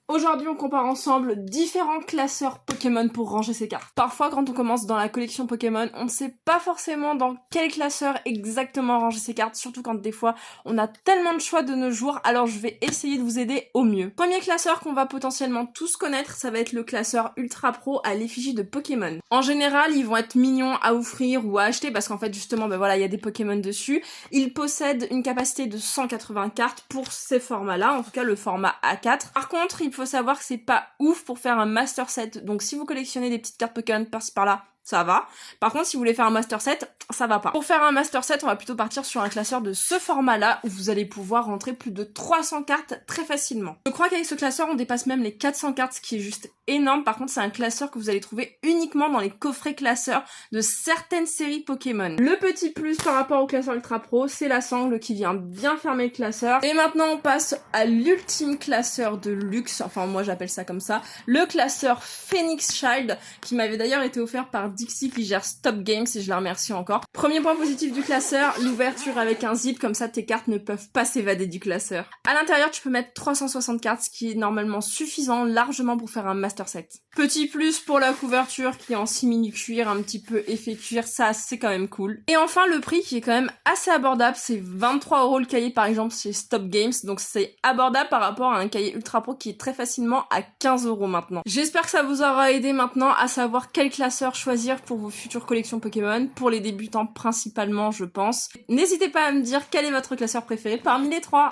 Aujourd'hui, on compare ensemble différents classeurs Pokémon pour ranger ses cartes. Parfois, quand on commence dans la collection Pokémon, on ne sait pas forcément dans quel classeur exactement ranger ses cartes, surtout quand des fois, on a tellement de choix de nos jours, alors je vais essayer de vous aider au mieux. Premier classeur qu'on va potentiellement tous connaître, ça va être le classeur Ultra Pro à l'effigie de Pokémon. En général, ils vont être mignons à offrir ou à acheter parce qu'en fait, justement, il y a des Pokémon dessus. Ils possèdent une capacité de 180 cartes pour ces formats-là, en tout cas le format A4. Par contre, il faut savoir que c'est pas ouf pour faire un master set, donc si vous collectionnez des petites cartes Pokémon par-ci par-là, ça va. Par contre, si vous voulez faire un master set, ça va pas. Pour faire un master set, on va plutôt partir sur un classeur de ce format-là, où vous allez pouvoir rentrer plus de 300 cartes très facilement. Je crois qu'avec ce classeur, on dépasse même les 400 cartes, ce qui est juste énorme. Par contre, c'est un classeur que vous allez trouver uniquement dans les coffrets classeurs de certaines séries Pokémon. Le petit plus par rapport au classeur Ultra Pro, c'est la sangle qui vient bien fermer le classeur. Et maintenant, on passe à l'ultime classeur de luxe, enfin moi j'appelle ça comme ça, le classeur Phoenix Child, qui m'avait d'ailleurs été offert par Dixie qui gère Stop Games et je la remercie encore. Premier point positif du classeur, l'ouverture avec un zip, comme ça tes cartes ne peuvent pas s'évader du classeur. À l'intérieur, tu peux mettre 360 cartes, ce qui est normalement suffisant largement pour faire un master set. Petit plus pour la couverture qui est en simili cuir, un petit peu effet cuir, ça c'est quand même cool. Et enfin le prix qui est quand même assez abordable, c'est 23€ le cahier par exemple chez Stop Games, donc c'est abordable par rapport à un cahier Ultra Pro qui est très facilement à 15€ maintenant. J'espère que ça vous aura aidé maintenant à savoir quel classeur choisir pour vos futures collections Pokémon, pour les débutants principalement je pense. N'hésitez pas à me dire quel est votre classeur préféré parmi les trois.